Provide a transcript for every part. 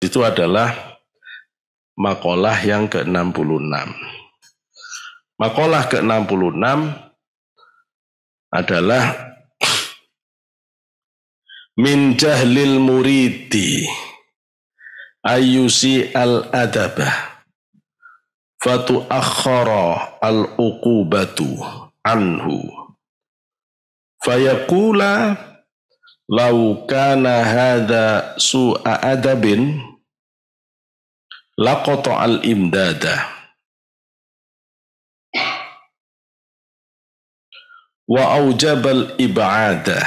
Itu adalah makalah yang ke-66. Makalah ke-66 adalah min jahlil muridi ayyusi al-adabah fatu akhara al-uqubatu anhu fayaqula law kana hadha su'a adabin laqata al-imdada wa aujabal ib'ada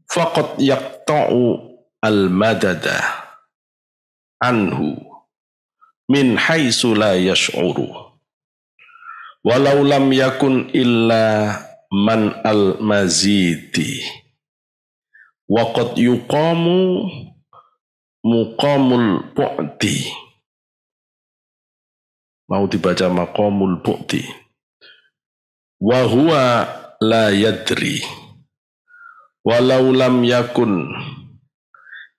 faqad yaqta'u al-madada anhu min haitsu la yash'uru walau lam yakun illa man al-mazidi wa qad yuqamu muqamul bu'di. Mau dibaca maqamul bu'di. Wa huwa la yadri walau lam yakun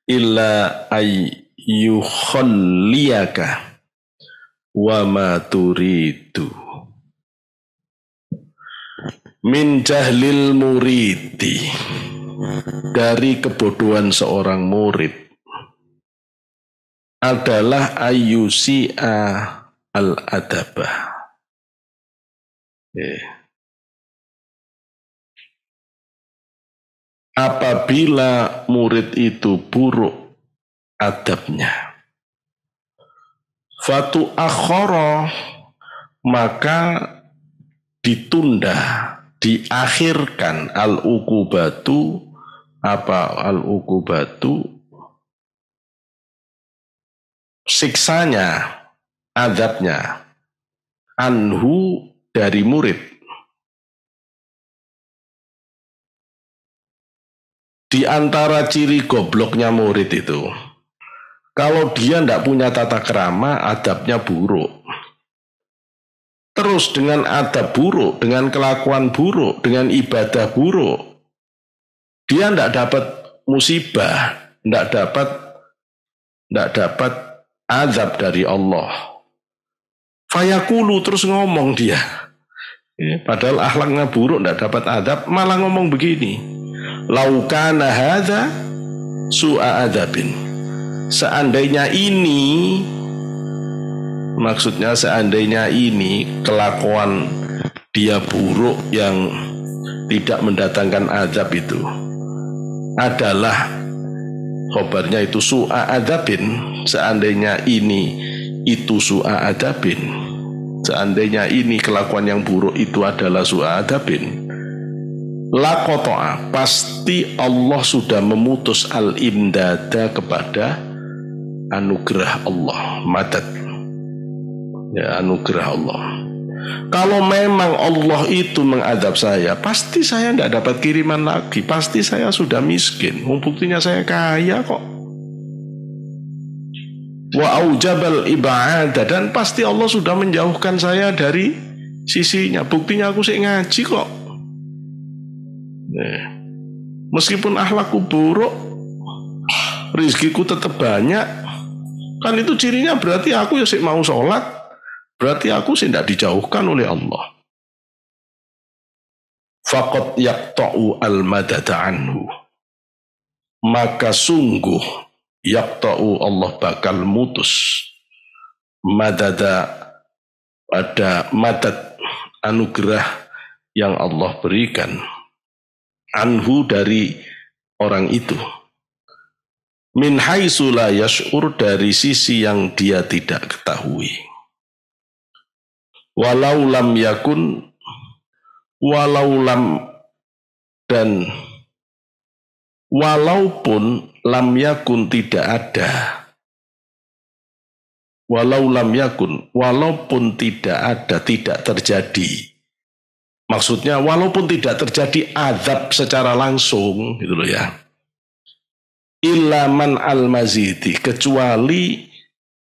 illa ay yukhalliyaka wa ma turidu min jahlil muridi, dari kebodohan seorang murid adalah ayyusi'a al-adabah. Apabila murid itu buruk adabnya, fatu akhara, maka ditunda, diakhirkan al-uqubatu, apa al-uqubatu, siksanya, adabnya, anhu, dari murid. Di antara ciri gobloknya murid itu, kalau dia tidak punya tata krama, adabnya buruk. Terus dengan adab buruk, dengan kelakuan buruk, dengan ibadah buruk, dia tidak dapat musibah, tidak dapat azab dari Allah. Fayaqulu, terus ngomong dia. Padahal akhlaknya buruk, tidak dapat azab, malah ngomong begini. Laukana hadza su'a adabin. Seandainya ini, maksudnya seandainya ini kelakuan dia buruk yang tidak mendatangkan azab itu adalah khobarnya itu su'a adabin, seandainya ini itu su'a adabin, seandainya ini kelakuan yang buruk itu adalah su'a adabin, laqata'a, pasti Allah sudah memutus al-imdada, kepada anugerah Allah, madad, ya, anugerah Allah. Kalau memang Allah itu mengadab saya, pasti saya tidak dapat kiriman lagi, pasti saya sudah miskin. Buktinya saya kaya kok. Wa aujabal ib'ada, dan pasti Allah sudah menjauhkan saya dari sisinya. Buktinya aku sih ngaji kok. Meskipun akhlakku buruk, rizkiku tetap banyak. Kan itu cirinya berarti aku ya sih mau sholat, berarti aku sih tidak dijauhkan oleh Allah. Faqad yaqta'u al-madada anhu, maka sungguh yaqta'u, Allah bakal mutus madada, pada madad, anugerah yang Allah berikan, anhu, dari orang itu, min haitsu la yash'ur, dari sisi yang dia tidak ketahui. Walau lam yakun, walau lam, dan walaupun lam yakun tidak ada, walau lam yakun, walaupun tidak ada, tidak terjadi. Maksudnya walaupun tidak terjadi azab secara langsung, gitu loh ya. Illa man al-mazidi, kecuali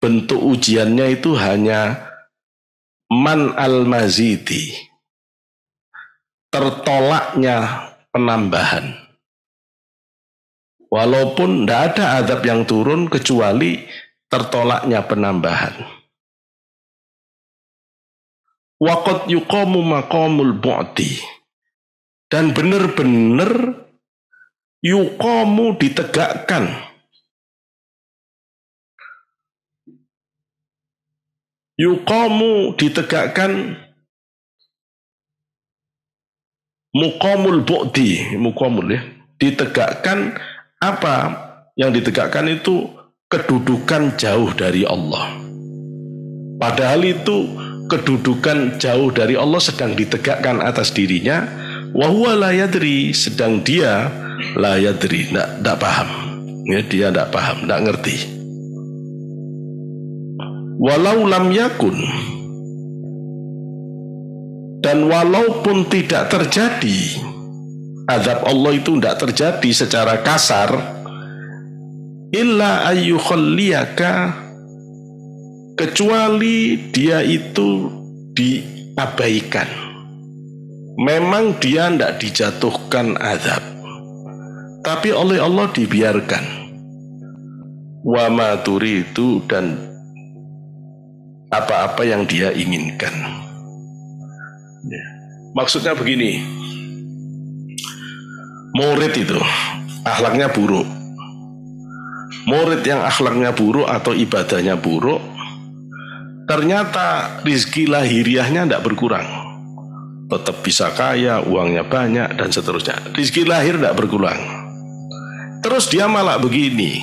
bentuk ujiannya itu hanya man al-mazidi, tertolaknya penambahan. Walaupun tidak ada azab yang turun kecuali tertolaknya penambahan. Waqad yuqamu maqamul bu'di. Dan benar-benar yuqamu ditegakkan. Yuqamu ditegakkan muqamul bu'di. Muqamul ya. Ditegakkan apa yang ditegakkan itu kedudukan jauh dari Allah. Padahal itu kedudukan jauh dari Allah sedang ditegakkan atas dirinya. Wa huwa la yadri, sedang dia la yadri, tidak paham. Ya, dia tidak paham, tidak ngerti. Walau lam yakun, dan walaupun tidak terjadi azab Allah itu tidak terjadi secara kasar, illa ayyukhalliyaka, kecuali dia itu diabaikan. Memang dia tidak dijatuhkan azab, tapi oleh Allah dibiarkan. Wa ma turidu, dan apa-apa yang dia inginkan. Ya. Maksudnya begini, murid itu akhlaknya buruk. Murid yang akhlaknya buruk atau ibadahnya buruk, ternyata rizki lahiriahnya tidak berkurang. Tetap bisa kaya, uangnya banyak, dan seterusnya. Rizki lahir tidak berkurang. Terus dia malah begini,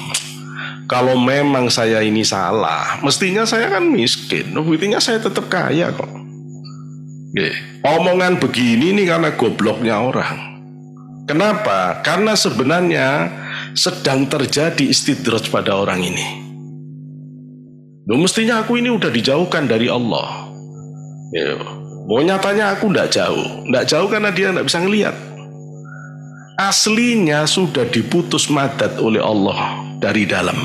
kalau memang saya ini salah, mestinya saya kan miskin, buktinya saya tetap kaya kok. Omongan begini nih karena gobloknya orang. Kenapa? Karena sebenarnya sedang terjadi istidraj pada orang ini. Loh, mestinya aku ini udah dijauhkan dari Allah. Ya, mau nyatanya aku tidak jauh. Tidak jauh karena dia tidak bisa ngelihat. Aslinya sudah diputus madad oleh Allah dari dalam.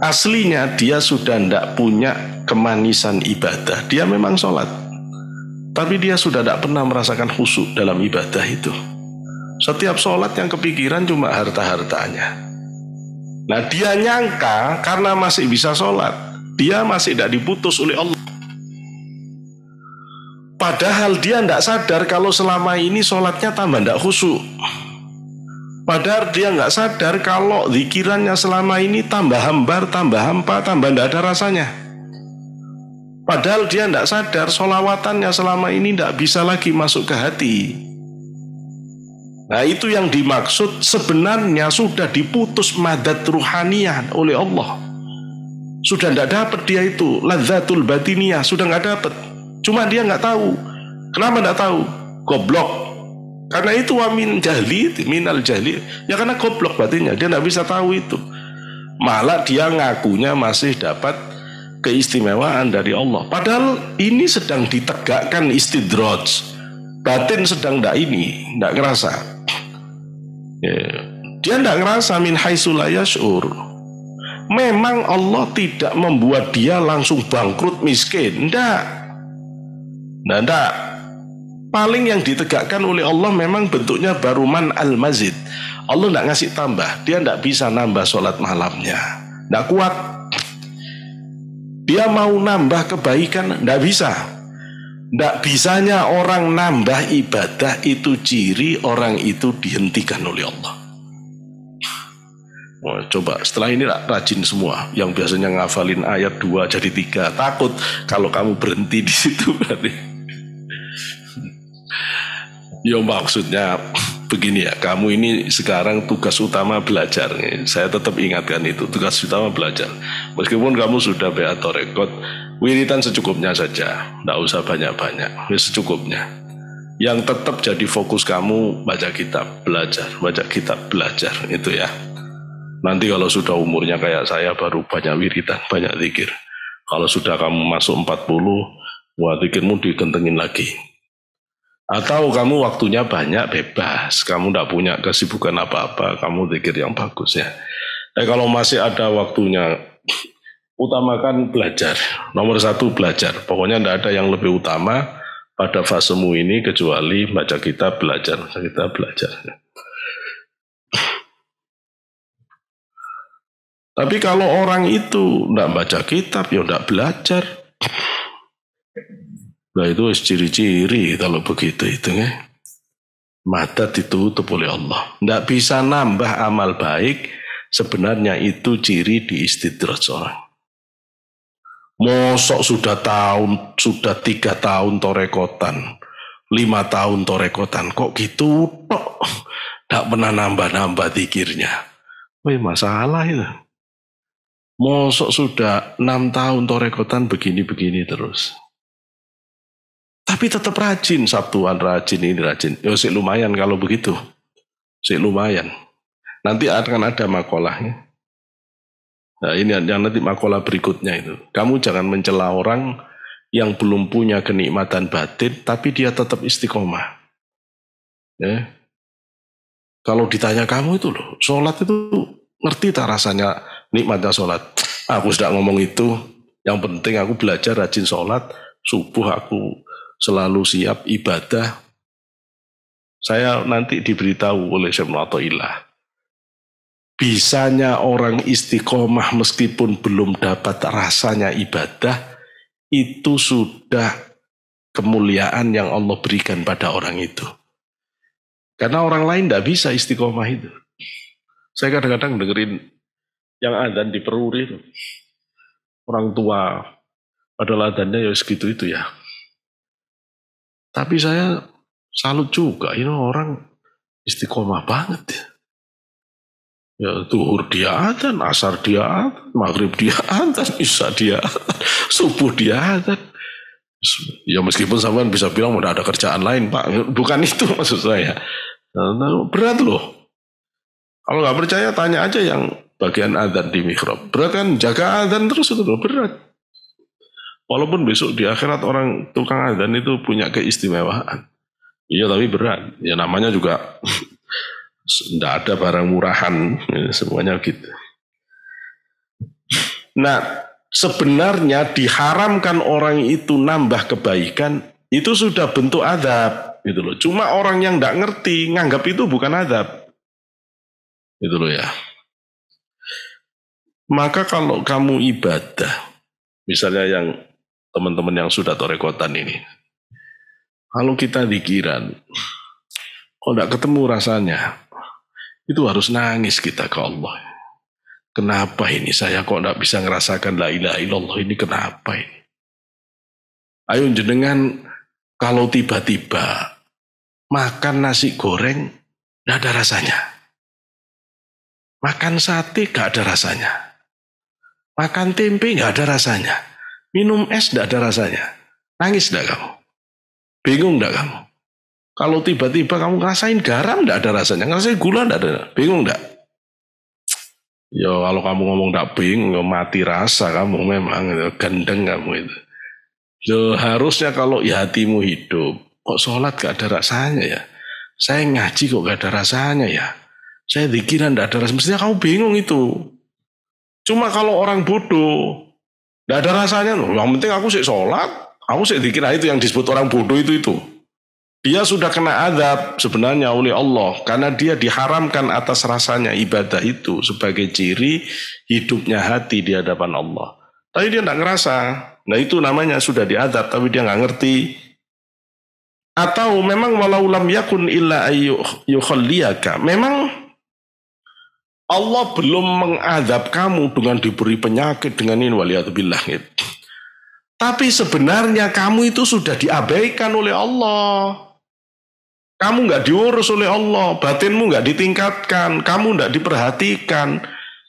Aslinya dia sudah tidak punya kemanisan ibadah. Dia memang sholat, tapi dia sudah tidak pernah merasakan khusyuk dalam ibadah itu. Setiap sholat yang kepikiran cuma harta-hartanya. Nah, dia nyangka karena masih bisa sholat, dia masih tidak diputus oleh Allah. Padahal dia tidak sadar kalau selama ini sholatnya tambah tidak khusyuk. Padahal dia nggak sadar kalau zikirannya selama ini tambah hambar, tambah hampa, tambah tidak ada rasanya. Padahal dia tidak sadar sholawatannya selama ini tidak bisa lagi masuk ke hati. Nah, itu yang dimaksud, sebenarnya sudah diputus madad ruhaniyah oleh Allah. Sudah tidak dapat dia itu ladzatul batiniyah, sudah nggak dapat. Cuma dia nggak tahu. Kenapa nggak tahu? Goblok. Karena itu wamin jahli, minal jahli. Ya karena goblok batinnya, dia nggak bisa tahu itu. Malah dia ngakunya masih dapat keistimewaan dari Allah. Padahal ini sedang ditegakkan istidraj. Batin sedang tidak ngerasa. Ya. Dia tidak ngerasa min haitsu la yash'ur. Memang Allah tidak membuat dia langsung bangkrut miskin. Tidak. Paling yang ditegakkan oleh Allah memang bentuknya baruman al-mazid. Allah tidak ngasih tambah. Dia tidak bisa nambah sholat malamnya. Tidak kuat. Dia mau nambah kebaikan, tidak bisa. Tidak bisanya orang nambah ibadah itu ciri orang itu dihentikan oleh Allah. Coba setelah ini rajin semua. Yang biasanya ngafalin ayat 2 jadi 3. Takut kalau kamu berhenti di situ berarti. Ya maksudnya begini ya, kamu ini sekarang tugas utama belajar. Saya tetap ingatkan itu, tugas utama belajar. Meskipun kamu sudah atau rekod, wiritan secukupnya saja, tidak usah banyak-banyak, secukupnya. Yang tetap jadi fokus kamu baca kitab, belajar, itu ya. Nanti kalau sudah umurnya kayak saya baru banyak wiritan, banyak zikir. Kalau sudah kamu masuk 40, wah zikirmu digentengin lagi. Atau kamu waktunya banyak, bebas, kamu tidak punya kesibukan apa-apa, kamu zikir yang bagus ya. Kalau masih ada waktunya, utamakan belajar. Nomor 1 belajar. Pokoknya tidak ada yang lebih utama pada fasemu ini kecuali baca kitab, belajar. Tapi kalau orang itu tidak baca kitab, ya tidak belajar. Nah itu ciri-ciri kalau begitu itu ya. Mata ditutup oleh Allah. Tidak bisa nambah amal baik, sebenarnya itu ciri diistidraj orang. Mosok sudah 3 tahun torekotan, 5 tahun torekotan, kok gitu tok, tidak pernah nambah-nambah zikirnya. Wih, masalah itu. Mosok sudah 6 tahun torekotan begini-begini terus. Tapi tetap rajin, Sabtuan rajin, ini rajin. Ya sih lumayan kalau begitu. Sih lumayan. Nanti akan ada makolahnya. Nah ini yang nanti makalah berikutnya itu. Kamu jangan mencela orang yang belum punya kenikmatan batin, tapi dia tetap istiqomah. Ya. Kalau ditanya kamu itu loh, sholat itu ngerti tak rasanya nikmatnya sholat? Aku sudah ngomong itu, yang penting aku belajar rajin sholat, subuh aku selalu siap ibadah. Saya nanti diberitahu oleh Syekh Athaillah. Bisanya orang istiqomah meskipun belum dapat rasanya ibadah, itu sudah kemuliaan yang Allah berikan pada orang itu. Karena orang lain tidak bisa istiqomah itu. Saya kadang-kadang dengerin yang adzan di Peruri itu. Orang tua, padahal adzannya ya segitu itu ya. Tapi saya salut juga, ini orang istiqomah banget ya. Ya, zuhur dia adzan, asar dia adzan, maghrib dia adzan, isya dia adzan, subuh dia adzan. Ya meskipun sampean bisa bilang udah ada kerjaan lain Pak, bukan itu maksud saya. Nah, berat loh. Kalau nggak percaya tanya aja yang bagian adzan di mihrab. Berat kan, jaga adzan terus itu loh, berat. Walaupun besok di akhirat orang tukang adzan itu punya keistimewaan. Iya tapi berat. Ya namanya juga tidak ada barang murahan, semuanya gitu. Nah, sebenarnya diharamkan orang itu nambah kebaikan, itu sudah bentuk adab, gitu loh. Cuma orang yang tidak ngerti, nganggap itu bukan adab, gitu loh ya. Maka kalau kamu ibadah, misalnya yang teman-teman yang sudah torekotan ini, kalau kita dikiran, kok tidak ketemu rasanya, itu harus nangis kita ke Allah. Kenapa ini saya kok tidak bisa ngerasakan la ilaha illallah ini, kenapa ini? Ayo jenengan kalau tiba-tiba makan nasi goreng tidak ada rasanya. Makan sate gak ada rasanya. Makan tempe gak ada rasanya. Minum es gak ada rasanya. Nangis gak kamu? Bingung gak kamu? Kalau tiba-tiba kamu ngerasain garam tidak ada rasanya, ngerasain gula tidak ada, bingung tidak? Ya kalau kamu ngomong tidak bingung, ya mati rasa kamu memang, gendeng kamu itu. Ya harusnya kalau ya hatimu hidup, kok sholat gak ada rasanya ya? Saya ngaji kok gak ada rasanya ya? Saya zikiran tidak ada rasanya, mestinya kamu bingung itu. Cuma kalau orang bodoh, tidak ada rasanya loh. Yang penting aku sih sholat, aku sih zikir, itu yang disebut orang bodoh itu. Dia sudah kena azab sebenarnya oleh Allah karena dia diharamkan atas rasanya ibadah itu sebagai ciri hidupnya hati di hadapan Allah. Tapi dia tidak ngerasa. Nah itu namanya sudah diazab tapi dia nggak ngerti. Atau memang walau lam yakun illa ayyukhalliyaka. Memang Allah belum mengazab kamu dengan diberi penyakit dengan ini waliyatubillah gitu. Tapi sebenarnya kamu itu sudah diabaikan oleh Allah. Kamu nggak diurus oleh Allah, batinmu nggak ditingkatkan, kamu nggak diperhatikan,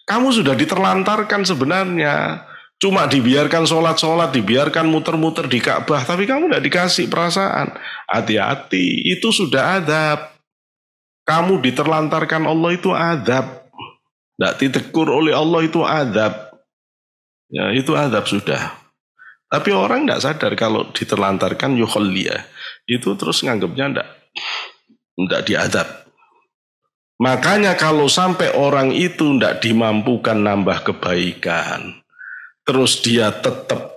kamu sudah diterlantarkan sebenarnya. Cuma dibiarkan sholat-sholat, dibiarkan muter-muter di Ka'bah, tapi kamu nggak dikasih perasaan. Hati-hati, itu sudah adab. Kamu diterlantarkan Allah itu adab. Nggak ditegur oleh Allah itu adab. Ya itu adab sudah. Tapi orang nggak sadar kalau diterlantarkan yukhalliyah. Itu terus nganggapnya tidak diadab. Makanya kalau sampai orang itu tidak dimampukan nambah kebaikan, terus dia tetap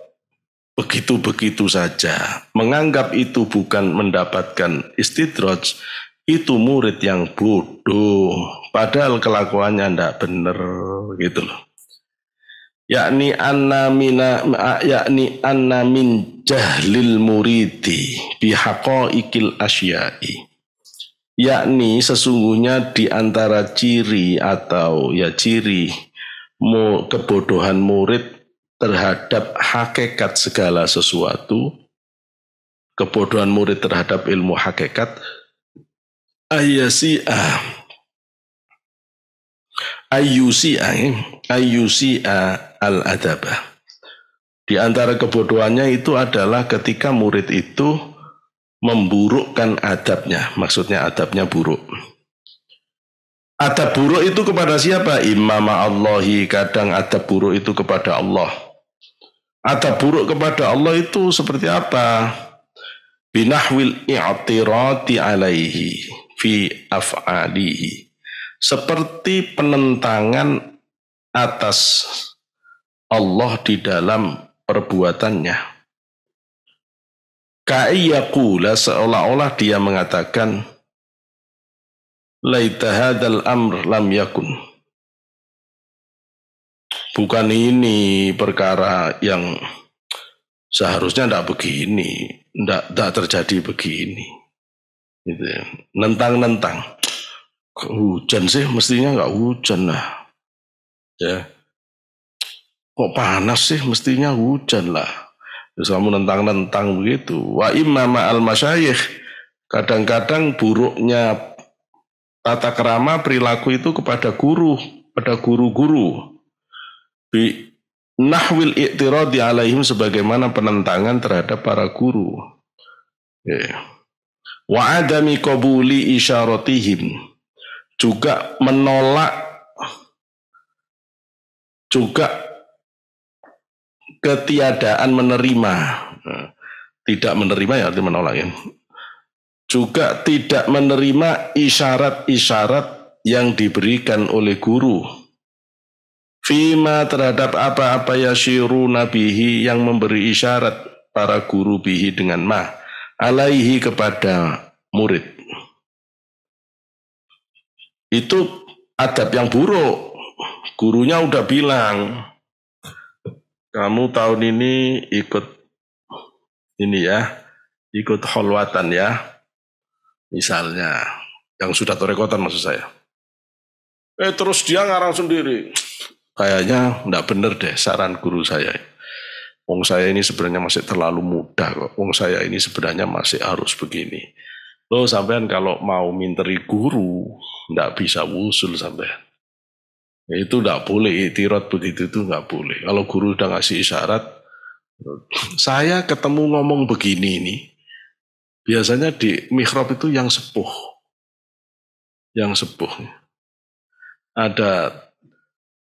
begitu-begitu saja, menganggap itu bukan mendapatkan istidraj, itu murid yang bodoh. Padahal kelakuannya tidak benar gitu loh. yakni anna min jahlil muridi bihaqaiqil asyai, yakni sesungguhnya di antara ciri atau ciri kebodohan murid terhadap hakikat segala sesuatu, kebodohan murid terhadap ilmu hakikat, ayyusi'a al-adabah. Di antara kebodohannya itu adalah ketika murid itu memburukkan adabnya, maksudnya adabnya buruk. Adab buruk itu kepada siapa? Imama Allahi, kadang adab buruk itu kepada Allah. Adab buruk kepada Allah itu seperti apa? Binahwil i'tirati alaihi fi af'alihi, seperti penentangan atas Allah di dalam perbuatannya. Ka'iyaqula, seolah-olah dia mengatakan, laita hadzal amr lam yakun. Bukan ini perkara yang seharusnya tidak begini, tidak terjadi begini. Gitu ya. Nentang-nentang. Hujan sih mestinya nggak hujan lah. Ya. Kok panas sih mestinya hujan lah. Terus kamu nentang-nentang begitu. Wa imma ma'al masyayikh, kadang-kadang buruknya tata kerama perilaku itu kepada guru, pada guru-guru. Bi nahwil i'tiradi alaihim, sebagaimana penentangan terhadap para guru. Wa adami qabuli isyaratihim, juga menolak, juga ketiadaan menerima, tidak menerima ya artinya menolak ya. Juga tidak menerima isyarat-isyarat yang diberikan oleh guru. Fima, terhadap apa-apa yasyiru nabihi, yang memberi isyarat para guru bihi dengan ma, alaihi, kepada murid. Itu adab yang buruk. Gurunya udah bilang, kamu tahun ini ikut ini ya, ikut kholwatan ya, misalnya, yang sudah torekotan maksud saya. Terus dia ngarang sendiri. Kayaknya enggak bener deh saran guru saya. Wong saya ini sebenarnya masih terlalu muda kok. Wong saya ini sebenarnya masih harus begini. Loh, sampean kalau mau minteri guru, enggak bisa wusul sampean. Ya, itu enggak boleh, iktirat begitu itu enggak boleh. Kalau guru udah ngasih isyarat, saya ketemu ngomong begini ini, biasanya di mihrab itu yang sepuh. Yang sepuh. Ada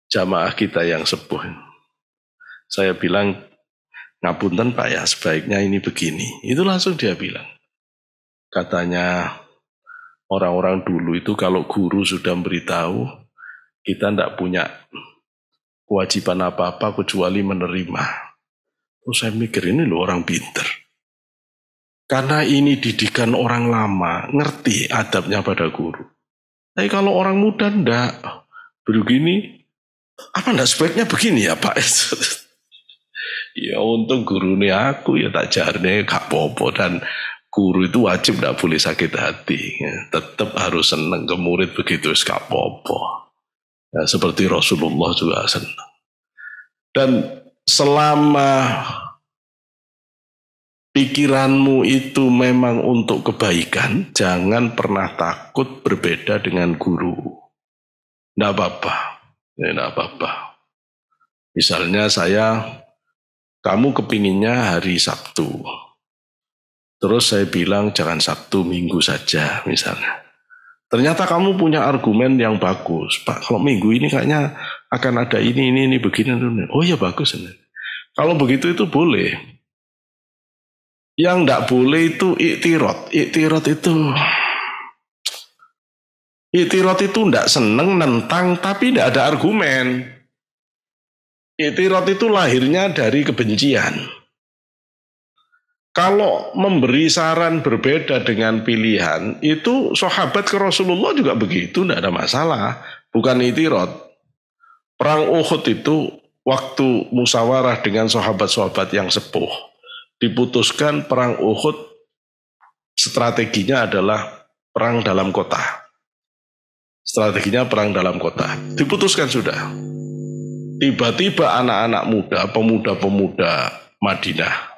jamaah kita yang sepuh. Saya bilang, ngapunten Pak ya, sebaiknya ini begini. Itu langsung dia bilang. Katanya, orang-orang dulu itu kalau guru sudah memberitahu, kita tidak punya kewajiban apa-apa kecuali menerima. Terus saya mikir, ini loh orang pinter. Karena ini didikan orang lama, ngerti adabnya pada guru. Tapi kalau orang muda enggak, begini, apa enggak sebaiknya begini ya Pak? Ya untung guru ini aku ya tak jarne gak popo, dan guru itu wajib enggak boleh sakit hati. Ya, tetap harus senang ke murid begitu gak popo. Ya, seperti Rasulullah juga senang. Dan selama pikiranmu itu memang untuk kebaikan, jangan pernah takut berbeda dengan guru. Nggak apa-apa. Ya, nggak apa-apa. Misalnya kamu kepinginnya hari Sabtu. Terus saya bilang jangan Sabtu, Minggu saja misalnya. Ternyata kamu punya argumen yang bagus. Pak, kalau Minggu ini kayaknya akan ada ini begini. Oh ya bagus. Kalau begitu itu boleh. Yang enggak boleh itu iktirat. Iktirat itu enggak seneng, nentang, tapi enggak ada argumen. Iktirat itu lahirnya dari kebencian. Kalau memberi saran berbeda dengan pilihan, itu sahabat ke Rasulullah juga begitu, enggak ada masalah. Bukan iktirat. Perang Uhud itu waktu musyawarah dengan sahabat-sahabat yang sepuh, diputuskan perang Uhud strateginya adalah perang dalam kota. Strateginya perang dalam kota. Diputuskan sudah. Tiba-tiba anak-anak muda, pemuda-pemuda Madinah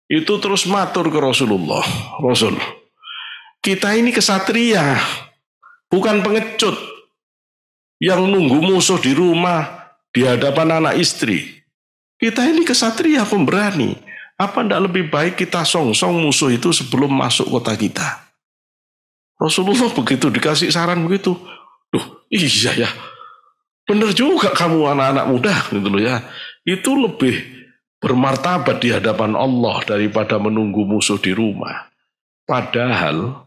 itu terus matur ke Rasulullah. Rasul, kita ini kesatria, bukan pengecut yang nunggu musuh di rumah di hadapan anak istri. Kita ini kesatria pemberani. Apa tidak lebih baik kita songsong musuh itu sebelum masuk kota kita? Rasulullah begitu dikasih saran begitu. Duh, iya ya. Benar juga kamu anak-anak muda gitu loh ya. Itu lebih bermartabat di hadapan Allah daripada menunggu musuh di rumah. Padahal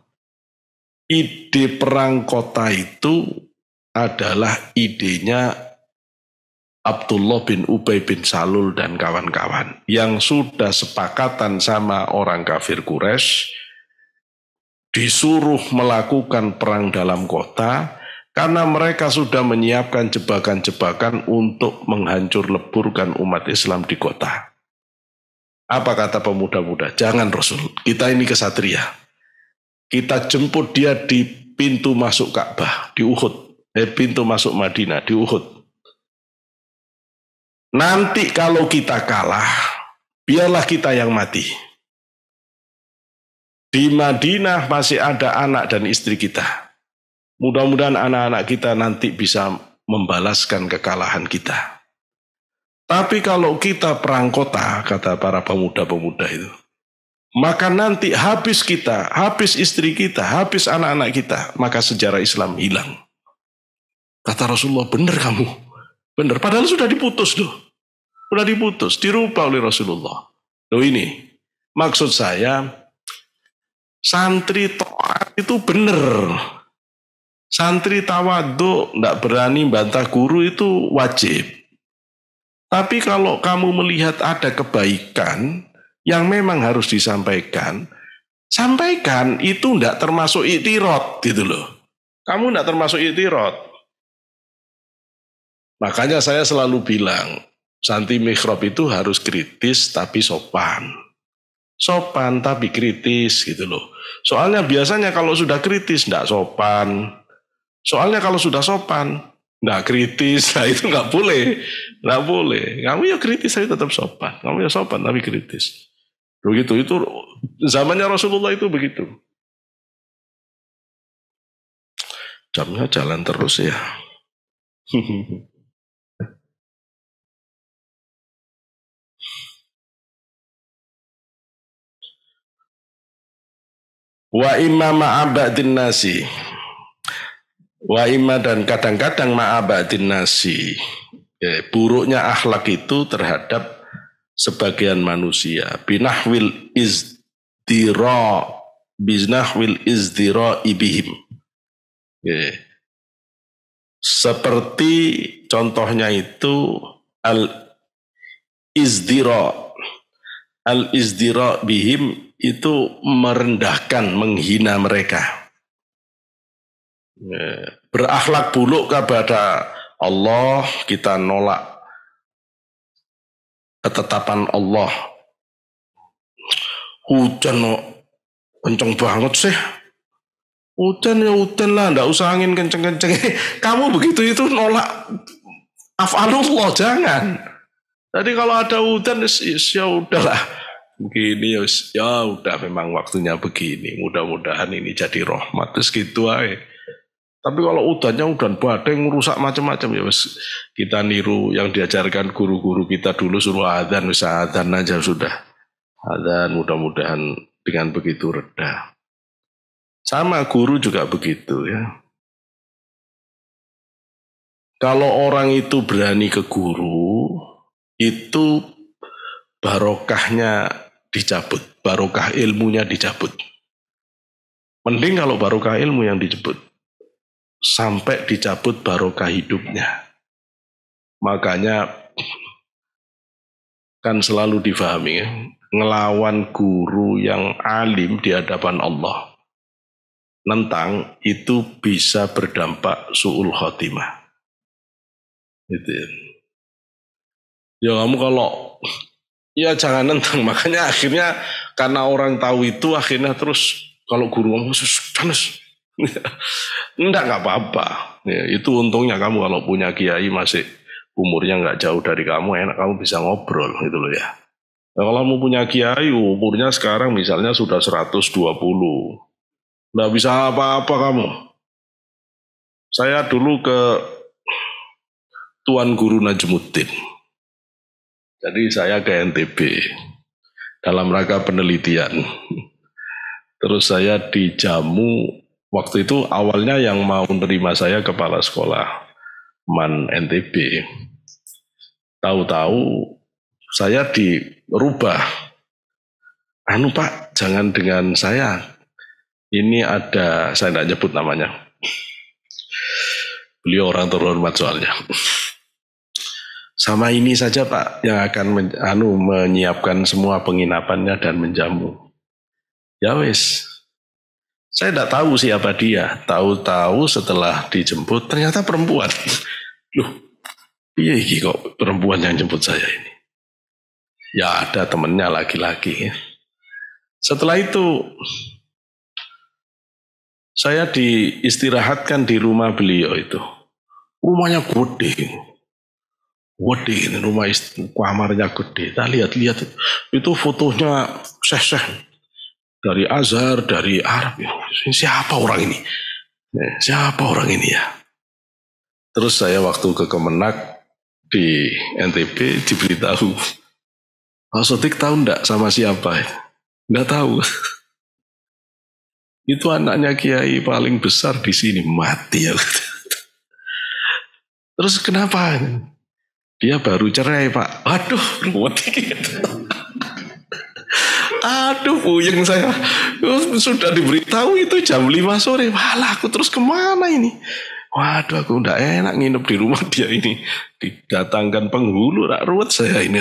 ide perang kota itu adalah idenya Abdullah bin Ubay bin Salul dan kawan-kawan yang sudah sepakatan sama orang kafir Quraisy disuruh melakukan perang dalam kota karena mereka sudah menyiapkan jebakan-jebakan untuk menghancur leburkan umat Islam di kota. Apa kata pemuda-muda? Jangan Rasul, kita ini kesatria. Kita jemput dia di pintu masuk Ka'bah, di Uhud. Pintu masuk Madinah, di Uhud. Nanti kalau kita kalah, biarlah kita yang mati. Di Madinah masih ada anak dan istri kita. Mudah-mudahan anak-anak kita nanti bisa membalaskan kekalahan kita. Tapi kalau kita perang kota, kata para pemuda-pemuda itu, maka nanti habis kita, habis istri kita, habis anak-anak kita, maka sejarah Islam hilang. Kata Rasulullah, benar kamu. Benar, padahal sudah diputus loh. Sudah diputus, dirubah oleh Rasulullah. Loh ini, maksud saya, santri taat itu benar. Santri tawadhu, tidak berani bantah guru itu wajib. Tapi kalau kamu melihat ada kebaikan yang memang harus disampaikan, sampaikan, itu tidak termasuk iktirad gitu loh. Kamu tidak termasuk iktirad. Makanya saya selalu bilang, santri mihrab itu harus kritis tapi sopan. Sopan tapi kritis gitu loh. Soalnya biasanya kalau sudah kritis tidak sopan. Soalnya kalau sudah sopan, nggak kritis, nah itu nggak boleh. Nggak boleh. Kamu ya kritis, tapi tetap sopan. Kamu ya sopan, tapi kritis. Begitu, itu zamannya Rasulullah itu begitu. Jamnya jalan terus ya. Wa imma ma'abadin nasi. Wa imma dan kadang-kadang ma'abadin nasi. Buruknya akhlak itu terhadap sebagian manusia. Binahwil izdira ibihim. Seperti contohnya itu al-izdira bihim itu merendahkan, menghina mereka. Berakhlak buruk kepada Allah, kita nolak ketetapan Allah. Hujan kenceng banget sih. Hujan ya hujan lah, ndak usah angin kenceng-kenceng. Kamu begitu itu nolak af'alullah, jangan. Jadi kalau ada hujan ya udahlah. Begini ya udah memang waktunya begini. Mudah-mudahan ini jadi rahmat. Terus gitu aja. Tapi kalau udannya udan badai ngerusak macam-macam ya wes, kita niru yang diajarkan guru-guru kita dulu, suruh adzan, bisa adzan aja sudah. Adzan, mudah-mudahan dengan begitu reda. Sama guru juga begitu ya. Kalau orang itu berani ke guru, itu barokahnya dicabut, barokah ilmunya dicabut. Mending kalau barokah ilmu yang dicabut, sampai dicabut barokah hidupnya. Makanya kan selalu difahami ya, ngelawan guru yang alim di hadapan Allah, nentang itu bisa berdampak su'ul khotimah. Gitu ya. Ya kamu kalau ya jangan nentang, makanya akhirnya karena orang tahu itu akhirnya terus kalau guru ngomong panas. Nggak apa-apa. Ya, itu untungnya kamu kalau punya kiai masih umurnya nggak jauh dari kamu, enak kamu bisa ngobrol gitu loh ya. Nah, kalau kamu punya kiai umurnya sekarang misalnya sudah 120, nggak bisa apa-apa kamu. Saya dulu ke Tuan Guru Najmuddin. Jadi saya ke NTB dalam rangka penelitian. Terus saya dijamu, waktu itu awalnya yang mau menerima saya kepala sekolah MAN NTB. Tahu-tahu saya dirubah. Anu Pak, jangan dengan saya. Ini ada, saya tidak nyebut namanya. Beliau orang terhormat soalnya. Sama ini saja Pak yang akan menyiapkan semua penginapannya dan menjamu. Ya wis, saya tidak tahu siapa dia. Tahu-tahu setelah dijemput ternyata perempuan. Loh, iya kok perempuan yang jemput saya ini. Ya ada temennya laki-laki. Setelah itu saya diistirahatkan di rumah beliau itu. Rumahnya gede. Gede, rumah kamarnya gede. Kita lihat-lihat itu fotonya seh-seh dari Azhar, dari Arab. Siapa orang ini? Siapa orang ini ya? Terus saya waktu ke Kemenak di NTB diberitahu, Pak Sodik tahu enggak sama siapa? Enggak tahu. Itu anaknya kiai paling besar di sini, mati ya. Terus kenapa? Dia baru cerai Pak. Aduh, ruwet gitu. Aduh, puyeng saya. Sudah diberitahu itu jam 5 sore. Walah, aku terus kemana ini? Waduh, aku udah enak nginep di rumah dia ini. Didatangkan penghulu, ruwet saya ini.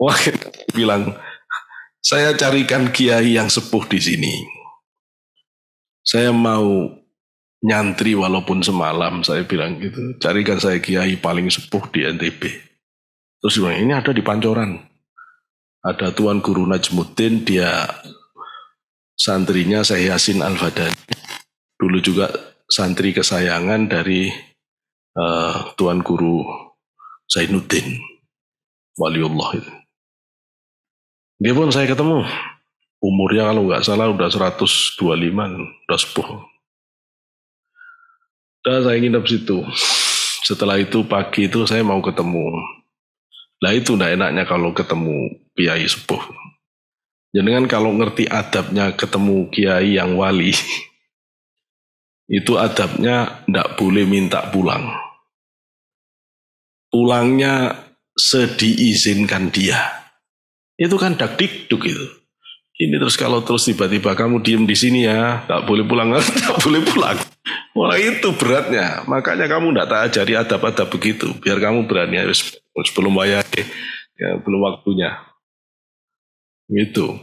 Wah, bilang, saya carikan kiai yang sepuh di sini. Saya mau nyantri walaupun semalam, saya bilang gitu. Carikan saya kiai paling sepuh di NTB. Terus bilang, ini ada di Pancoran. Ada Tuan Guru Najmuddin, dia santrinya Syekh Yasin Al-Fadani. Dulu juga santri kesayangan dari Tuan Guru Zainuddin, waliullah itu. Dia pun saya ketemu. Umurnya kalau nggak salah udah 125, udah sepuh. Udah saya nginep situ. Setelah itu pagi itu saya mau ketemu. Nah itu enggak enaknya kalau ketemu kiai sepuh. Jangan kalau ngerti adabnya ketemu kiai yang wali, itu adabnya enggak boleh minta pulang. Pulangnya sediizinkan dia. Itu kan dak-dikduk itu. Ini terus kalau terus tiba-tiba kamu diem di sini ya, enggak boleh pulang, enggak boleh pulang. Wah itu beratnya. Makanya kamu enggak tak ajari adab-adab begitu. Biar kamu berani sebelum bayar, ya belum waktunya. Gitu.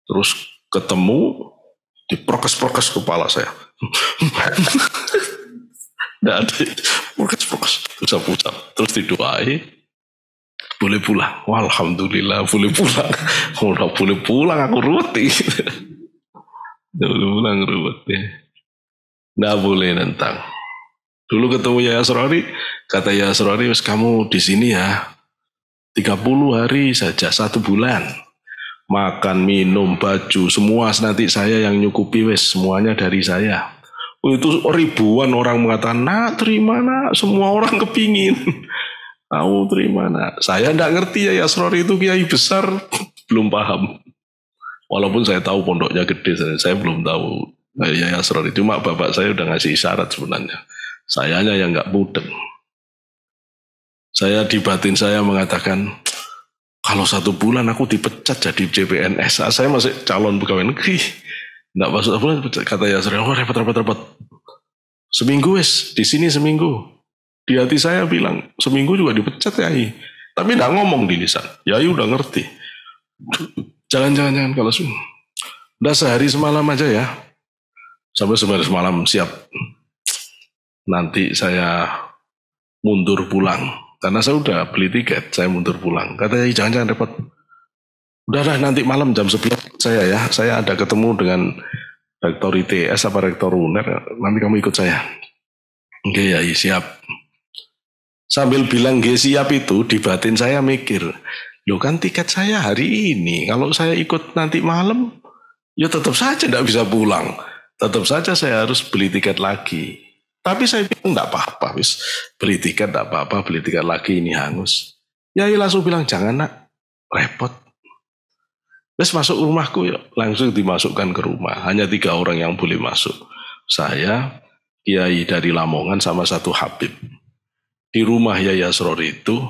Terus ketemu, diprokes-prokes kepala saya. Enggak ada, prokes-prokes, usap-usap. Terus didoai, boleh pulang. Wah, alhamdulillah boleh pulang. Udah boleh pulang, aku ruwet. Boleh pulang ruwet. Nggak boleh nentang. Dulu ketemu Yaya Asrori, kata Yaya Asrori, kamu di sini ya 30 hari saja, 1 bulan. Makan, minum, baju, semua nanti saya yang nyukupi wes, semuanya dari saya. Itu ribuan orang mengatakan, nak terima nak, semua orang kepingin. Kamu terima nak. Saya enggak ngerti ya Asrori itu kiai besar, belum paham. Walaupun saya tahu pondoknya gede, saya belum tahu ya Asrori. Cuma bapak saya udah ngasih isyarat sebenarnya. Sayanya yang enggak mudeng. Saya di batin saya mengatakan, kalau 1 bulan aku dipecat jadi CPNS. Saya masih calon pegawai negeri. Enggak masuk 1 bulan dipecat. Kata ya Asrori, oh repot. Seminggu wes, di sini seminggu. Di hati saya bilang, seminggu juga dipecat ya. Tapi enggak ngomong di lisan. Yai udah ngerti. Jangan kalau udah sehari semalam aja ya. Sampai sehari semalam siap. Nanti saya mundur pulang. Karena saya udah beli tiket, saya mundur pulang. Katanya jangan-jangan repot. Udahlah nanti malam jam 11 saya ada ketemu dengan rektor ITS apa rektor UNER, nanti kamu ikut saya. Oke ya, siap. Sambil bilang "Nggih siap" itu di batin saya mikir, loh kan tiket saya hari ini, kalau saya ikut nanti malam, ya tetap saja tidak bisa pulang. Tetap saja saya harus beli tiket lagi. Tapi saya bilang enggak apa-apa, wis beli tiket enggak apa-apa, beli tiket lagi ini hangus. Ya langsung bilang jangan nak, repot. Wis masuk rumahku ya, langsung dimasukkan ke rumah. Hanya 3 orang yang boleh masuk. Saya, Kiai dari Lamongan sama satu Habib. Di rumah Yai Asrori itu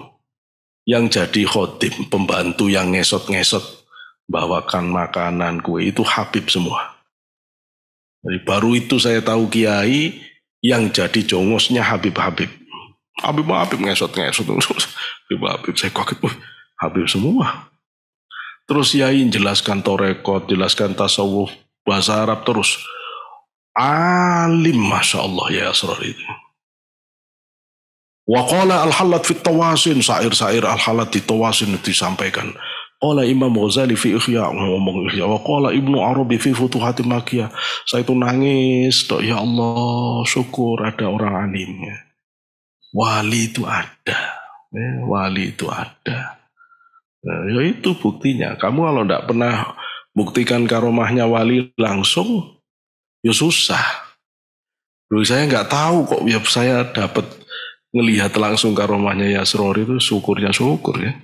yang jadi khotim, pembantu yang ngesot-ngesot bawakan makanan kue itu Habib semua. Jadi baru itu saya tahu Kiai yang jadi jongosnya Habib-Habib. Habib ngesot-ngesot. Habib saya kaget, Habib semua. Terus Yai jelaskan torekot, jelaskan tasawuf, bahasa Arab terus. Alim Masya Allah ya Asrar itu. Wa qala al-halat fit tawasin, syair-syair al-halat di tawasin disampaikan. Qala Imam Ghazali fi Ihya, ngomong Ihya. Wa qala Ibnu Arabi fi Futuhatil Makkiyah. Saya itu nangis, ya Allah, syukur ada orang alimnya. Wali itu ada. Wali itu ada. Nah, ya itu buktinya. Kamu kalau tidak pernah buktikan karomahnya wali langsung, ya susah. Dulu saya nggak tahu kok ya saya dapat ngelihat langsung karomahnya Yasrori itu syukurnya syukur ya.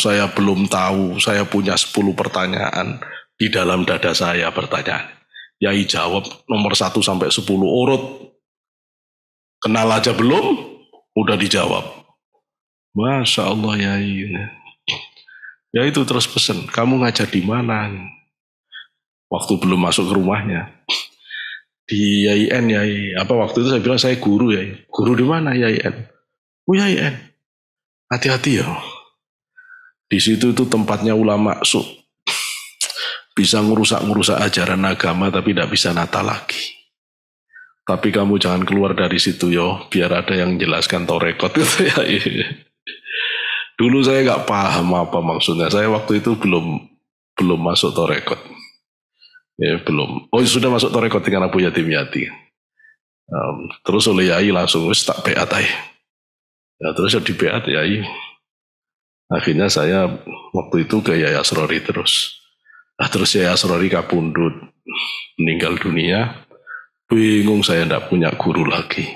Saya belum tahu, saya punya 10 pertanyaan di dalam dada saya pertanyaan. Yai jawab nomor 1 sampai 10 urut. Kenal aja belum, udah dijawab. Masya Allah Yai. Ya itu terus pesen, kamu ngajar di mana? Waktu belum masuk ke rumahnya. Di YIN, Yai. Apa waktu itu saya bilang saya guru ya. Guru di mana YIN? Oh YIN. Hati-hati ya. Di situ itu tempatnya ulama bisa ngerusak ajaran agama tapi tidak bisa nata lagi. Tapi kamu jangan keluar dari situ yo, biar ada yang jelaskan torekot gitu ya. Dulu saya nggak paham apa maksudnya. Saya waktu itu belum masuk torekot. Ya belum. Oh sudah masuk torekot dengan Abu Yatim Yati. Terus oleh Yai langsung wis tak beat aja. Ya, terus di beat Yai. Akhirnya saya waktu itu ke Yai Asrori terus. Nah, terus Yai Asrori kapundut, meninggal dunia. Bingung saya tidak punya guru lagi.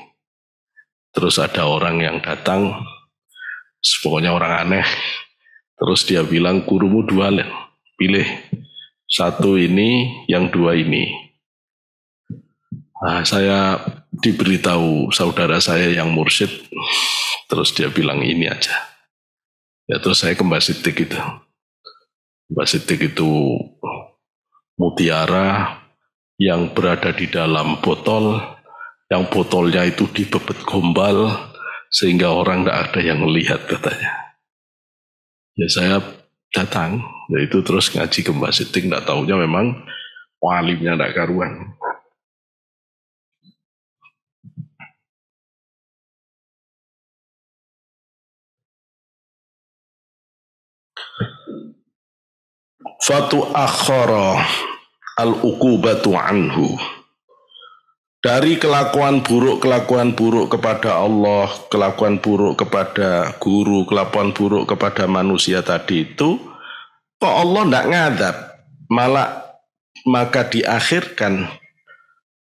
Terus ada orang yang datang, pokoknya orang aneh. Terus dia bilang gurumu 2, pilih 1 ini, yang 2 ini. Nah, saya diberitahu saudara saya yang mursyid, terus dia bilang ini aja. Ya terus saya ke Mbak Siddiq itu. Mbak Siddiq itu mutiara yang berada di dalam botol, yang botolnya itu dibebet gombal, sehingga orang tidak ada yang melihat katanya. Ya saya datang, yaitu terus ngaji ke Mbak Siddiq, tidak tahunya memang walimnya tidak karuan. Fatu akhara al-uqubatu anhu. Dari kelakuan buruk kepada Allah, kelakuan buruk kepada guru, kelakuan buruk kepada manusia tadi itu, kok Allah tidak ngadab, malah maka diakhirkan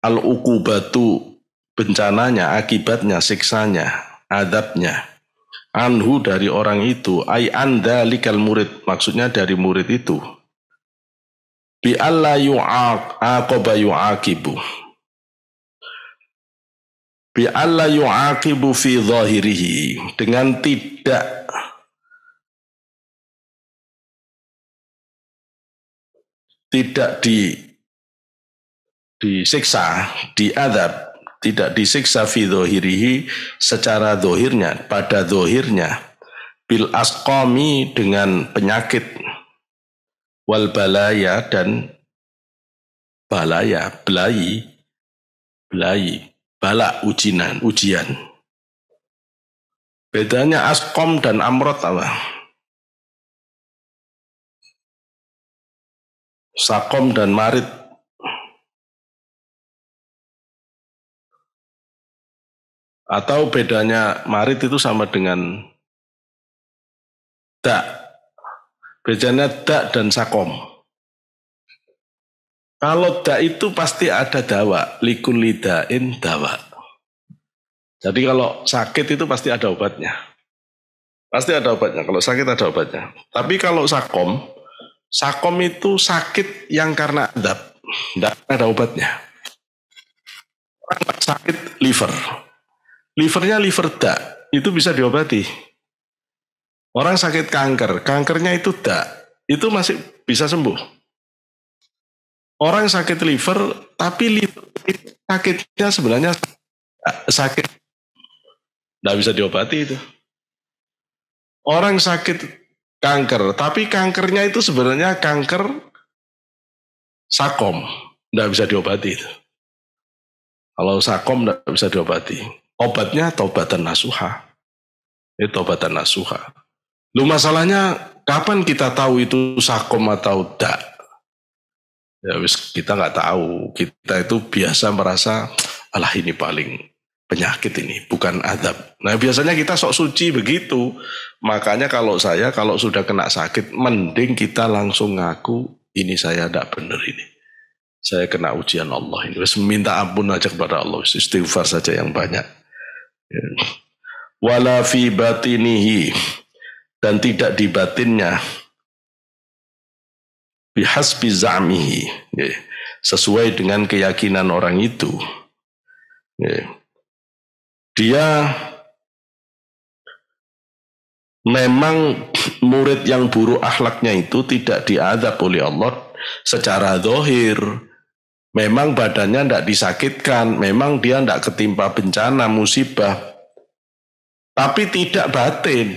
al-uqubatu, bencananya, akibatnya, siksanya, adabnya, anhu dari orang itu, ay andalikal murid, maksudnya dari murid itu, bi alla yu'aqaba yu'aqibu, bi alla yu'aqibu fi zahirihi, dengan tidak disiksa, diadab, tidak disiksa fi zahirihi, secara zahirnya, pada zahirnya, bil asqami, dengan penyakit, wal balaya, dan balaya, belai, bala, ujian. Bedanya askom dan amrot apa? Sakom dan marit. Atau bedanya marit itu sama dengan dak. Bedanya dak dan sakom. Kalau dak itu pasti ada dawa. Likul lidain dawa. Jadi kalau sakit itu pasti ada obatnya. Pasti ada obatnya. Kalau sakit ada obatnya. Tapi kalau sakom, sakom itu sakit yang karena adab. Tidak ada obatnya. Orang sakit liver. Livernya liver dak. Itu bisa diobati. Orang sakit kanker. Kankernya itu dak. Itu masih bisa sembuh. Orang sakit liver, tapi liver sakitnya sebenarnya sakit. Tidak bisa diobati itu. Orang sakit kanker, tapi kankernya itu sebenarnya kanker sakom. Tidak bisa diobati itu. Kalau sakom tidak bisa diobati. Obatnya taubatan nasuha. Itu taubatan nasuha. Lu masalahnya kapan kita tahu itu sakom atau tidak? Ya wis kita nggak tahu. Kita itu biasa merasa, alah ini paling penyakit ini, bukan adab. Nah biasanya kita sok suci begitu. Makanya kalau sudah kena sakit, mending kita langsung ngaku, ini saya tidak benar ini. Saya kena ujian Allah ini. Minta ampun aja kepada Allah. Istighfar saja yang banyak. Wala fi batinihi. Dan tidak di batinnya. Bihasbi za'mihi. Sesuai dengan keyakinan orang itu. Dia memang murid yang buruk akhlaknya itu tidak diadab oleh Allah secara zahir. Memang badannya tidak disakitkan, memang dia tidak ketimpa bencana, musibah. Tapi tidak batin.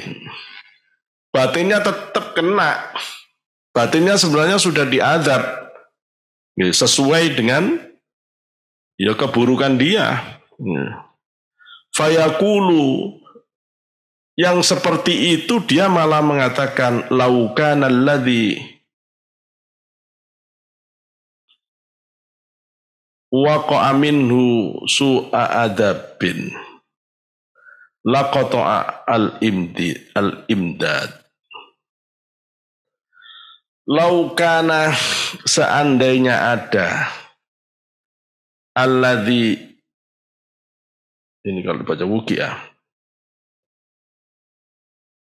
Batinnya tetap kena. Batinnya sebenarnya sudah diadab. Sesuai dengan ya keburukan dia. Fayaqulu, yang seperti itu dia malah mengatakan laukana alladhi waqa'a minhu su'a adabin laqata'a al-imdad. Laukana, seandainya ada alladhi, ini kalau dibaca wuki ya.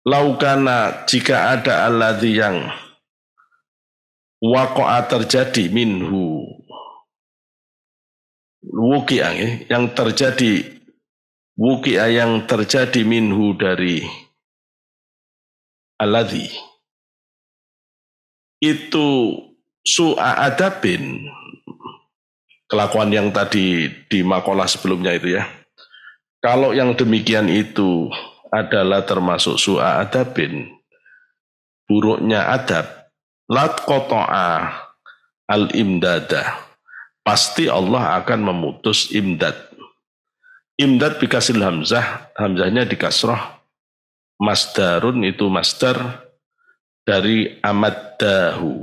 Laukana, jika ada alladhi yang waqa'a terjadi minhu. Wuki'ah yang terjadi, wuki'ah yang terjadi minhu dari alladhi. Itu su'a adabin. Kelakuan yang tadi di makalah sebelumnya itu ya. Kalau yang demikian itu adalah termasuk su'a adabin, buruknya adab, lat qata'a al-imdada, pasti Allah akan memutus imdad. Imdad bikasil hamzah, hamzahnya dikasroh, masdarun itu masdar dari amaddahu.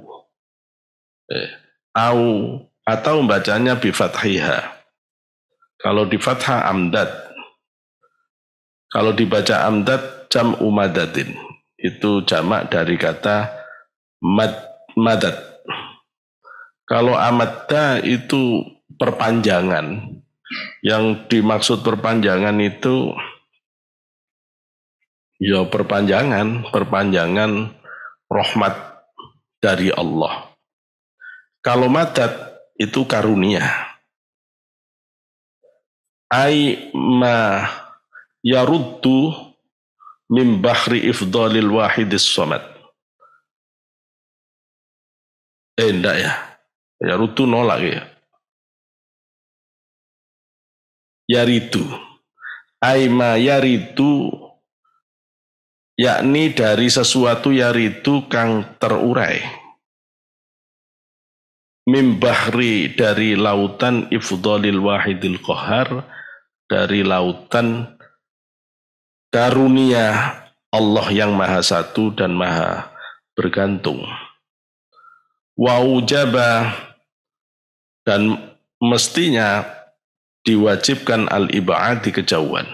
Atau membacanya bifathiha. Kalau di fathah amdad. Kalau dibaca amdad jam'u madadin, itu jamak dari kata madad. Kalau amadda itu perpanjangan. Yang dimaksud perpanjangan itu ya perpanjangan rahmat dari Allah. Kalau madad itu karunia. Ai ma yaruddu min bahri ifdalil wahidis somad. Enggak ya. Yaruddu nolak ya. Yaridu. Aima yaridu, yakni dari sesuatu yaridu kang terurai. Min bahri, dari lautan ifdalil wahidil qahar, dari lautan karunia Allah yang maha satu dan maha bergantung. Wa ujaba, dan mestinya diwajibkan al-ib'ad di kejauhan.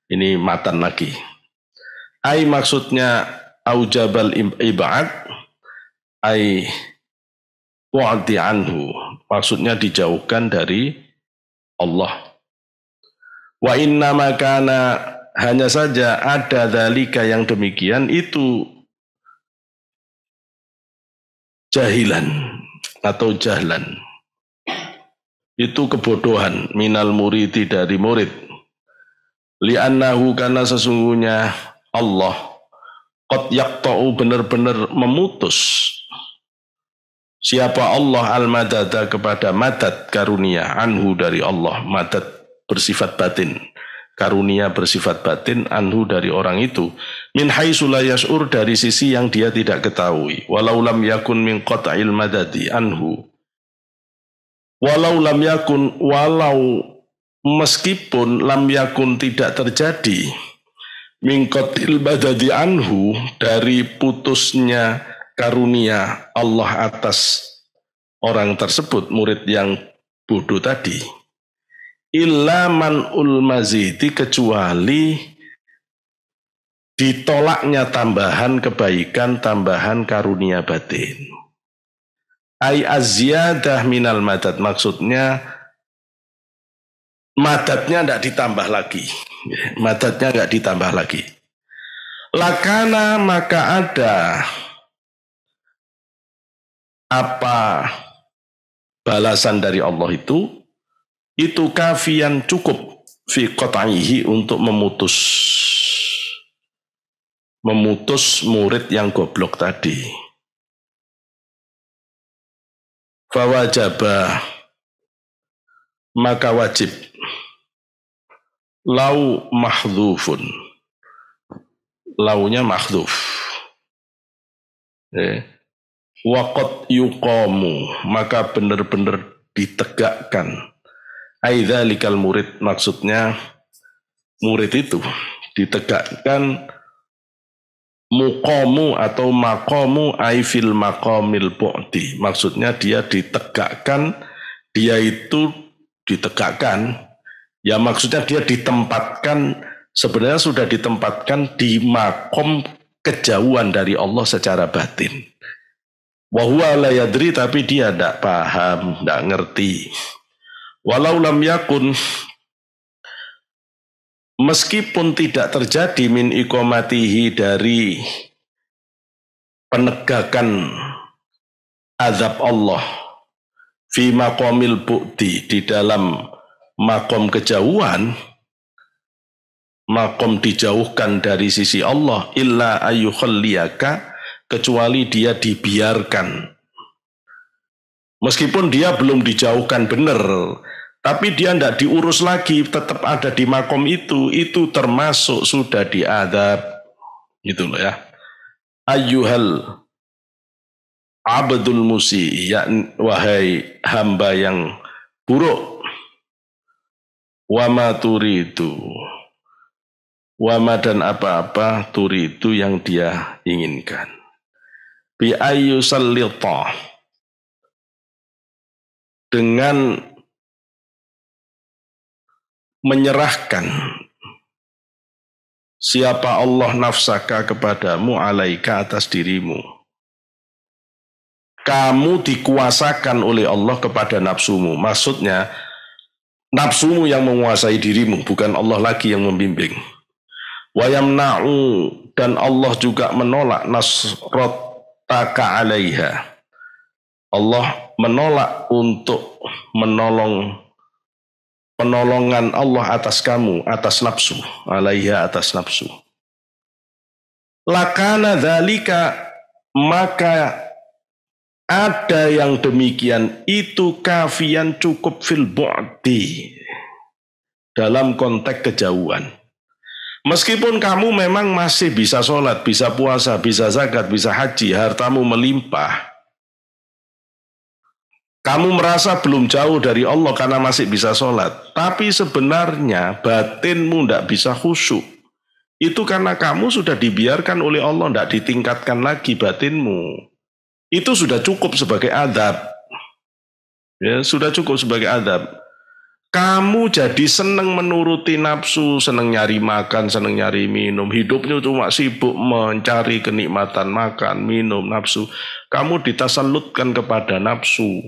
Ini matan lagi. Ai maksudnya aujabal ib'ad ai wa'di anhu, maksudnya dijauhkan dari Allah. Wa inna makana, hanya saja ada dzalika yang demikian itu jahilan atau jahlan, itu kebodohan, minal muridi, dari murid. Li'annahu, karena sesungguhnya Allah qad yaqta'u, benar-benar memutus. Siapa Allah al-madada, kepada madad karunia, anhu, dari Allah. Madad bersifat batin, karunia bersifat batin, anhu, dari orang itu. Min haitsu la yash'ur, dari sisi yang dia tidak ketahui. Walau lam yakun min qat'il madadi anhu. Walau lam yakun, walau meskipun lam yakun tidak terjadi, min qat'il madadi anhu, dari putusnya karunia Allah atas orang tersebut, murid yang bodoh tadi. Illa man'ul mazidi, kecuali ditolaknya tambahan kebaikan, tambahan karunia batin. Ai azyadah minal madad, maksudnya madadnya tidak ditambah lagi. Madadnya tidak ditambah lagi. Lakana, maka ada apa balasan dari Allah itu kafian, cukup, fi qat'ihi, untuk memutus murid yang goblok tadi. Fawajaba, maka wajib, lau mahdhufun, launya mahdhuf, waqad yuqamu, maka benar-benar ditegakkan. Aidzalikal murid, maksudnya murid itu ditegakkan, muqamu atau maqamu ai fil maqamil bu'di, maksudnya dia ditegakkan, dia itu ditegakkan, ya maksudnya dia ditempatkan, sebenarnya sudah ditempatkan di makom kejauhan dari Allah secara batin. Wa huwa la yadri, tapi dia tidak paham, tidak ngerti. Walau lam yakun, meskipun tidak terjadi, min iqamatihi, dari penegakan azab Allah, fi maqamil bu'di, di dalam makom kejauhan, makom dijauhkan dari sisi Allah, illa ayyukhalliyaka, kecuali dia dibiarkan. Meskipun dia belum dijauhkan benar, tapi dia tidak diurus lagi, tetap ada di makom itu termasuk sudah diadab. Gitu loh ya. Ayyuhal abdul musi, ya, wahai hamba yang buruk, wama turidu, wama, dan apa-apa, turidu, yang dia inginkan. Bi ayyusallita, dengan menyerahkan siapa Allah nafsaka, kepadamu, alaika, atas dirimu. Kamu dikuasakan oleh Allah kepada nafsumu, maksudnya nafsumu yang menguasai dirimu, bukan Allah lagi yang membimbing. Wa yamna'u, dan Allah juga menolak nasrataka alaiha, Allah menolak untuk penolongan Allah atas kamu, atas nafsu, alaiha, atas nafsu. Lakana dzalika, maka ada yang demikian itu kafian, cukup, fil bu'di, dalam konteks kejauhan. Meskipun kamu memang masih bisa sholat, bisa puasa, bisa zakat, bisa haji, hartamu melimpah, kamu merasa belum jauh dari Allah karena masih bisa sholat, tapi sebenarnya batinmu tidak bisa khusyuk, Itu karena kamu sudah dibiarkan oleh Allah, tidak ditingkatkan lagi batinmu. Itu sudah cukup sebagai adab. Ya, sudah cukup sebagai adab. Kamu jadi senang menuruti nafsu, senang nyari makan, senang nyari minum. Hidupnya cuma sibuk mencari kenikmatan makan, minum, nafsu. Kamu ditasallutkan kepada nafsu.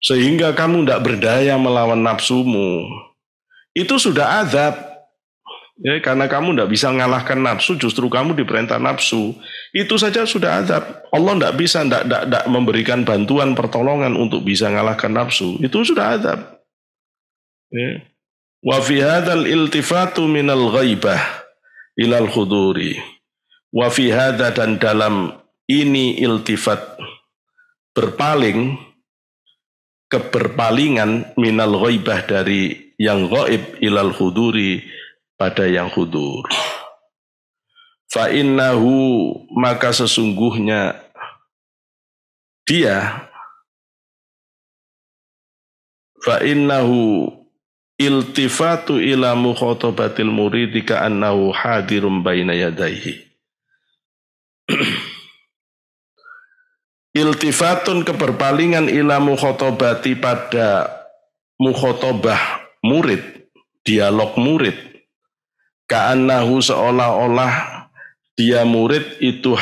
Sehingga kamu tidak berdaya melawan nafsumu. Itu sudah azab. Ya, karena kamu tidak bisa mengalahkan nafsu, justru kamu diperintah nafsu. Itu saja sudah azab. Allah tidak bisa, tidak memberikan bantuan pertolongan untuk bisa mengalahkan nafsu. Itu sudah azab. Ya. Wa fi hadzal iltifatu minal ghaibah ilal khuduri. Wa fi hadza, dan dalam ini iltifat, berpaling, keberpalingan minal ghaibah dari yang ghaib ilal khuduri pada yang khudur. Fa innahu, maka sesungguhnya dia, fa innahu iltifatu ila mukhatabatil muridi ka'annahu hadirum baina yadaihi. Iltifatun, keberpalingan, ila mukhatabati, pada mukhatabah murid, dialog murid. Ka'annahu, seolah-olah dia murid itu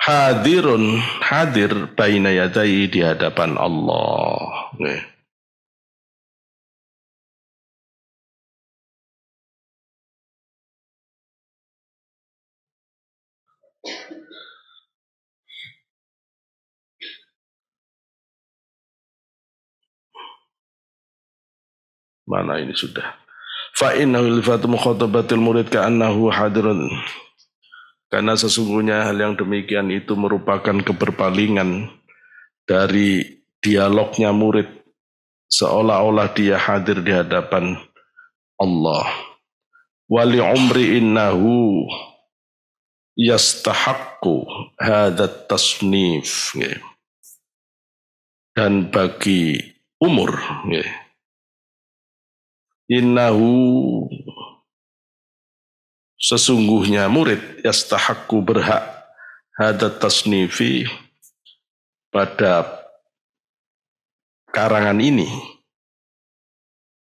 hadirun, hadir baina yadai, di hadapan Allah. Nih. Mana ini sudah. Fa innahu iltifatu mukhatabatil murid ka'annahu hadirun. Karena sesungguhnya hal yang demikian itu merupakan keberpalingan dari dialognya murid, seolah-olah dia hadir di hadapan Allah. Wali umri innahu yastahaqqu hadat tasnif. Dan bagi umur, innahu, sesungguhnya murid, yastahaqqu, berhak, hadat tasnifi, pada karangan ini.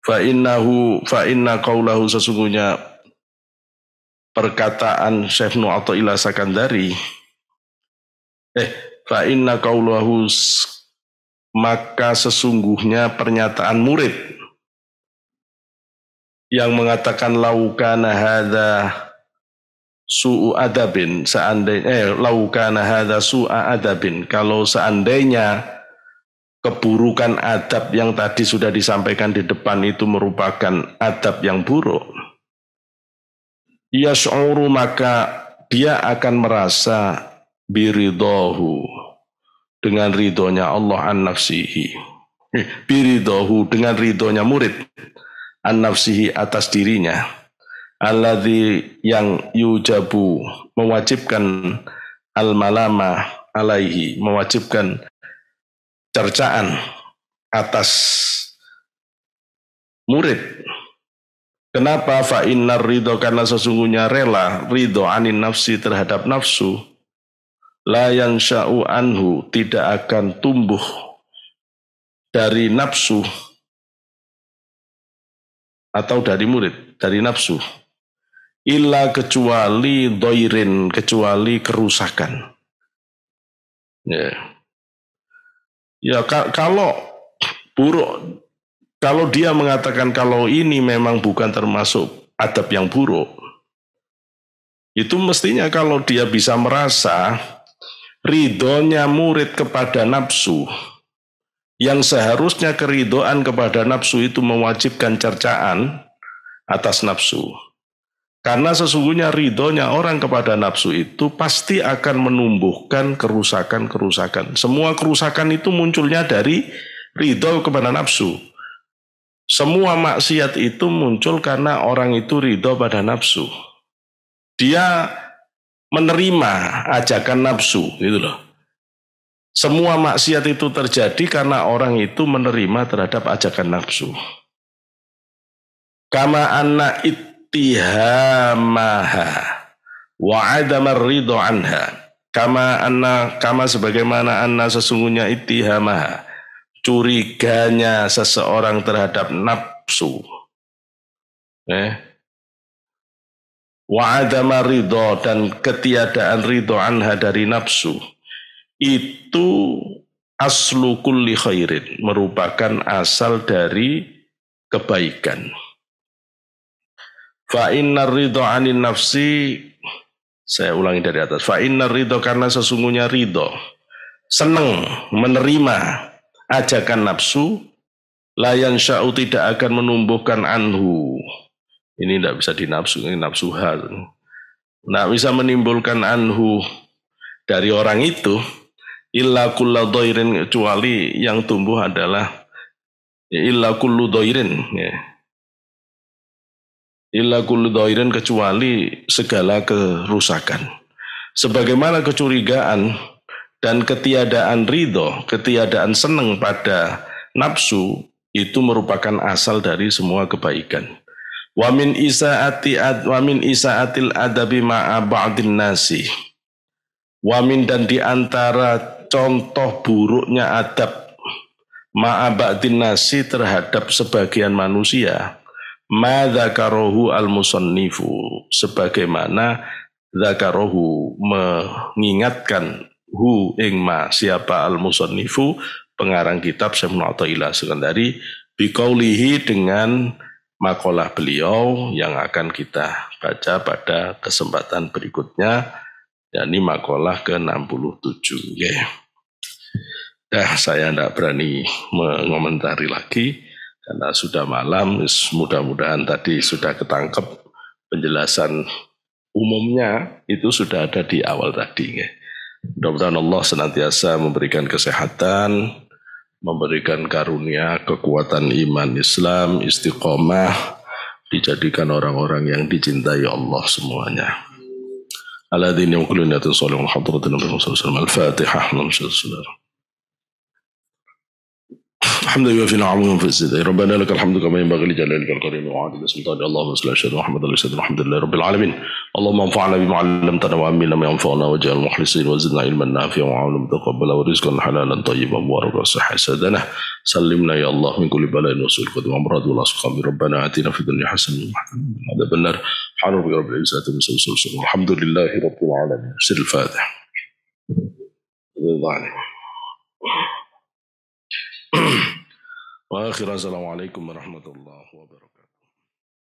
Fa inna qaulahu, sesungguhnya perkataan Syekh Ibnu Athaillah Sakandari, fa inna qaulahu, maka sesungguhnya pernyataan murid yang mengatakan laukana hadza su'u adabin, seandainya laukana hadza su'a adabin, kalau seandainya keburukan adab yang tadi sudah disampaikan di depan itu merupakan adab yang buruk, yash'uru, maka dia akan merasa biridahu, dengan ridhonya Allah, an nafsihi, biridahu, dengan ridhonya murid, an nafsihi, atas dirinya, alladzi, yang yujabu, mewajibkan, al malama alaihi, mewajibkan cercaan atas murid. Kenapa? Fa innar ridho, karena sesungguhnya rela, ridho anin nafsi, terhadap nafsu, la yansha'u anhu, tidak akan tumbuh dari nafsu, atau dari murid, dari nafsu, illa, kecuali doirin, kecuali kerusakan. Ya, kalau buruk, kalau dia mengatakan kalau ini memang bukan termasuk adab yang buruk, itu mestinya kalau dia bisa merasa ridhonya murid kepada nafsu, yang seharusnya keridhaan kepada nafsu itu mewajibkan cercaan atas nafsu. Karena sesungguhnya ridhonya orang kepada nafsu itu pasti akan menumbuhkan kerusakan-kerusakan. Semua kerusakan itu munculnya dari ridho kepada nafsu. Semua maksiat itu muncul karena orang itu ridho pada nafsu. Dia menerima ajakan nafsu, gitu loh. Semua maksiat itu terjadi karena orang itu menerima terhadap ajakan nafsu. Kama anna ittihamaha wa adamar ridho anha. Kama sebagaimana anna sesungguhnya ittihamaha, curiganya seseorang terhadap nafsu. Wa adama ridho, dan ketiadaan ridho anha dari nafsu. Itu aslu kulli khairin, merupakan asal dari kebaikan. Fa innar ridho anin nafsi, saya ulangi dari atas. Fa innar ridho, karena sesungguhnya ridho, senang menerima ajakan nafsu, la yansha'u, tidak akan menumbuhkan anhu. Ini tidak bisa dinafsu, ini nafsu hal. Tidak bisa menimbulkan anhu dari orang itu, illa kullu dhairin, kecuali yang tumbuh adalah illa kullu dhairin, illa kullu dhairin, kecuali segala kerusakan. Sebagaimana kecurigaan dan ketiadaan ridho, ketiadaan senang pada nafsu, itu merupakan asal dari semua kebaikan. Wa min isaatil adabi ma'a ba'din nasi. Wa min, dan di antara contoh buruknya adab ma'a ba'din nasi, terhadap sebagian manusia, ma dzakarahu al-musannifu, sebagaimana dzakarahu, mengingatkan, hu ing ma, siapa al-musannifu, pengarang kitab Syekh Athaillah Sekandari, biqaulihi, dengan makalah beliau yang akan kita baca pada kesempatan berikutnya, yakni makalah ke-67. Saya tidak berani mengomentari lagi karena sudah malam. Mudah-mudahan tadi sudah ketangkep penjelasan umumnya, itu sudah ada di awal tadi. Mudah-mudahan Allah senantiasa memberikan kesehatan, memberikan karunia, kekuatan iman Islam, istiqomah, dijadikan orang-orang yang dicintai Allah semuanya. Alladzina yaquluna sallallahu alaihi wasallam. Al-Fatihah. الحمد لله في العالمين في الزيد. ربنا لك الحمد كما ينبغي لجلالك الكريم وعادل سلطان. اللهم صل على سيدنا محمد الحمد لله رب العالمين. اللهم انفعنا بما علمتنا وعلمنا ما ينفعنا واجعل المخلصين وزدنا علما نافعا وعملا متقبلا ورزقا حلالا طيبا مباركا صحة سدنا. سلمنا يا الله من كل بلاء وسوء القدر وامراض والاسقام. ربنا اتنا في الدنيا حسنه وقنا عذاب النار. سبحان رب العزة عما يصفون. الحمد لله رب العالمين. سر الفاتح. وآخر السلام عليكم ورحمة الله وبركاته.